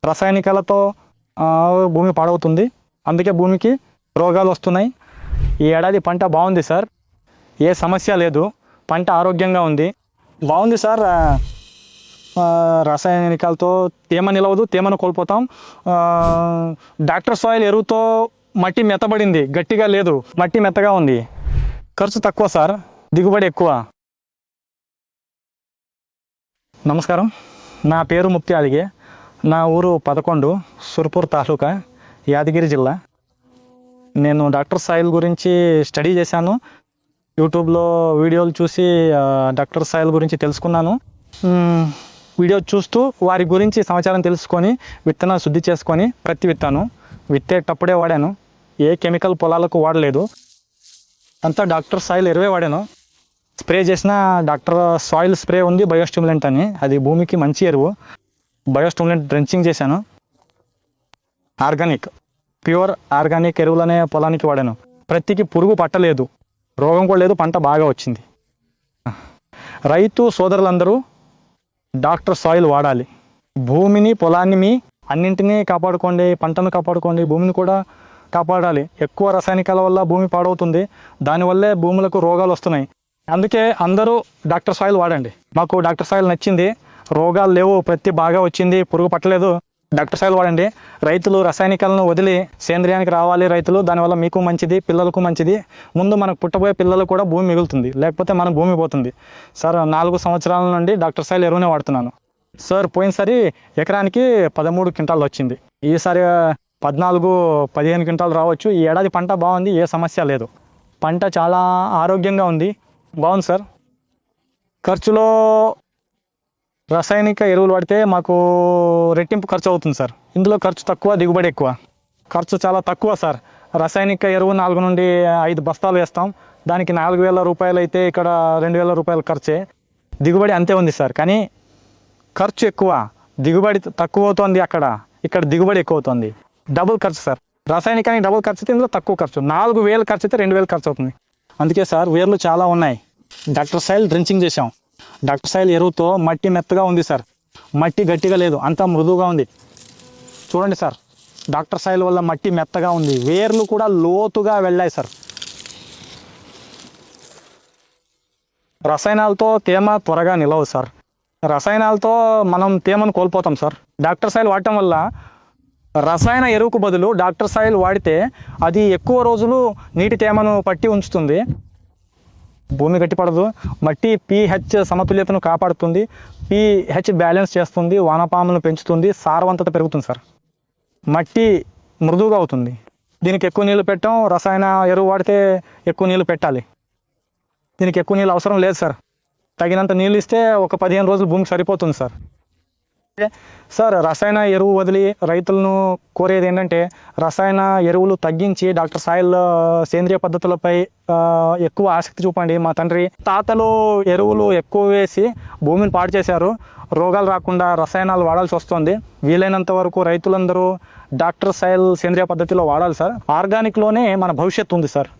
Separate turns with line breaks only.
రసాయనికాలతో భూమి పాడవుతుంది. అందుకే భూమికి రోగాలు వస్తున్నాయి. ఈ ఏడాది పంట బాగుంది సార్, ఏ సమస్య లేదు, పంట ఆరోగ్యంగా ఉంది. బాగుంది సార్. రసాయనికాలతో తేమ నిలవదు, తేమను కోల్పోతాం. డాక్టర్ సాయిల్ ఎరువుతో మట్టి మెత్తబడింది, గట్టిగా లేదు, మట్టి మెత్తగా ఉంది. ఖర్చు తక్కువ సార్, దిగుబడి ఎక్కువ. నమస్కారం, నా పేరు ముక్తి అలిగే. నా ఊరు 11, సుర్పూర్ తాలూకా, యాదగిరి జిల్లా. నేను డాక్టర్ సాయిల్ గురించి స్టడీ చేశాను. యూట్యూబ్లో వీడియోలు చూసి డాక్టర్ సాయిల్ గురించి తెలుసుకున్నాను. వీడియో చూస్తూ వారి గురించి సమాచారం తెలుసుకొని విత్తనాలు శుద్ధి చేసుకొని ప్రతి విత్తాను. విత్తేటప్పుడే వాడాను, ఏ కెమికల్ పొలాలకు వాడలేదు. అంతా డాక్టర్ సాయిల్ ఎరువే వాడాను. స్ప్రే చేసిన డాక్టర్ సాయిల్ స్ప్రే ఉంది, బయోస్టిమ్యులెంట్ అని, అది భూమికి మంచి ఎరువు. బయోస్టిమ్యులెంట్ డ్రెంచింగ్ చేశాను. ఆర్గానిక్, ప్యూర్ ఆర్గానిక్ ఎరువులనే పొలానికి వాడాను. ప్రతికి పురుగు పట్టలేదు, రోగం కూడా లేదు, పంట బాగా వచ్చింది. రైతు సోదరులందరూ డాక్టర్ సాయిల్ వాడాలి. భూమిని, పొలాన్ని, అన్నింటినీ కాపాడుకోండి. పంటను కాపాడుకోండి, భూమిని కూడా కాపాడాలి. ఎక్కువ రసాయనికాల వల్ల భూమి పాడవుతుంది, దానివల్లే భూములకు రోగాలు వస్తున్నాయి. అందుకే అందరూ డాక్టర్ సాయిల్ వాడండి. మాకు డాక్టర్ సాయిల్ నచ్చింది, రోగాలు లేవు, ప్రతి బాగా వచ్చింది, పురుగు పట్టలేదు. డాక్టర్ సాయిల్ వాడండి. రైతులు రసాయనికాలను వదిలి సేంద్రియానికి రావాలి. రైతులు, దానివల్ల మీకు మంచిది, పిల్లలకు మంచిది. ముందు మనకు పుట్టబోయే పిల్లలు కూడా భూమి మిగులుతుంది, లేకపోతే మన భూమి పోతుంది. సార్ 4 సంవత్సరాల నుండి డాక్టర్ సాయిల్ ఎరువునే వాడుతున్నాను. సార్ పోయినసారి ఎకరానికి 13 క్వింటాలు వచ్చింది, ఈసారి 14-15 క్వింటాలు రావచ్చు. ఈ ఏడాది పంట బాగుంది, ఏ సమస్య లేదు. పంట చాలా ఆరోగ్యంగా ఉంది, బాగుంది సార్. ఖర్చులో రసాయనిక ఎరువులు వాడితే మాకు రెట్టింపు ఖర్చు అవుతుంది సార్. ఇందులో ఖర్చు తక్కువ, దిగుబడి ఎక్కువ. ఖర్చు చాలా తక్కువ సార్. రసాయనిక ఎరువు 4 నుండి 5 బస్తాలు వేస్తాం, దానికి 4,000 రూపాయలు అయితే ఇక్కడ 2,000 రూపాయలు ఖర్చే. దిగుబడి అంతే ఉంది సార్, కానీ ఖర్చు ఎక్కువ, దిగుబడి తక్కువ అవుతుంది. ఇక్కడ దిగుబడి ఎక్కువ అవుతుంది. డబుల్ ఖర్చు సార్. రసాయనికానికి డబుల్ ఖర్చు అయితే ఇందులో తక్కువ ఖర్చు. 4,000 ఖర్చు అయితే 2,000 ఖర్చు అవుతుంది. అందుకే సార్ వేర్లు చాలా ఉన్నాయి. డాక్టర్ సాయిల్ డ్రెంచింగ్ చేసాం. డాక్టర్ సాయిల్ ఎరువుతో మట్టి మెత్తగా ఉంది సార్, మట్టి గట్టిగా లేదు, అంతా మృదువుగా ఉంది. చూడండి సార్, డాక్టర్ సాయిల్ వల్ల మట్టి మెత్తగా ఉంది, వేర్లు కూడా లోతుగా వెళ్ళాయి సార్. రసాయనాలతో తేమ త్వరగా నిలవదు సార్. రసాయనాలతో మనం తేమను కోల్పోతాం సార్. డాక్టర్ సాయిల్ వాడటం వల్ల రసాయన ఎరువుకు బదులు డాక్టర్ సాయిల్ వాడితే అది ఎక్కువ రోజులు నీటి తేమను పట్టి ఉంచుతుంది, భూమి గట్టిపడదు. మట్టి pH సమతుల్యతను కాపాడుతుంది, pH బ్యాలెన్స్ చేస్తుంది, వానపాములను పెంచుతుంది, సారవంతత పెరుగుతుంది సార్. మట్టి మృదువుగా అవుతుంది. దీనికి ఎక్కువ నీళ్ళు పెట్టాం. రసాయన ఎరువు వాడితే ఎక్కువ నీళ్ళు పెట్టాలి, దీనికి ఎక్కువ నీళ్ళు అవసరం లేదు సార్. తగినంత నీళ్ళు ఇస్తే ఒక 15 రోజులు భూమికి సరిపోతుంది సార్. సార్ రసాయన ఎరువు వదిలి రైతులను కోరేది ఏంటంటే, రసాయన ఎరువులు తగ్గించి డాక్టర్ సాయిల్ సేంద్రియ పద్ధతులపై ఎక్కువ ఆసక్తి చూపండి. మా తాతలు ఎరువులు ఎక్కువ వేసి భూమిని పాడు చేశారు, రోగాలు రాకుండా రసాయనాలు వాడాల్సి వస్తుంది. వీలైనంత వరకు రైతులందరూ డాక్టర్ సాయిల్ సేంద్రియ పద్ధతిలో వాడాలి సార్. ఆర్గానిక్లోనే మన భవిష్యత్తు ఉంది సార్.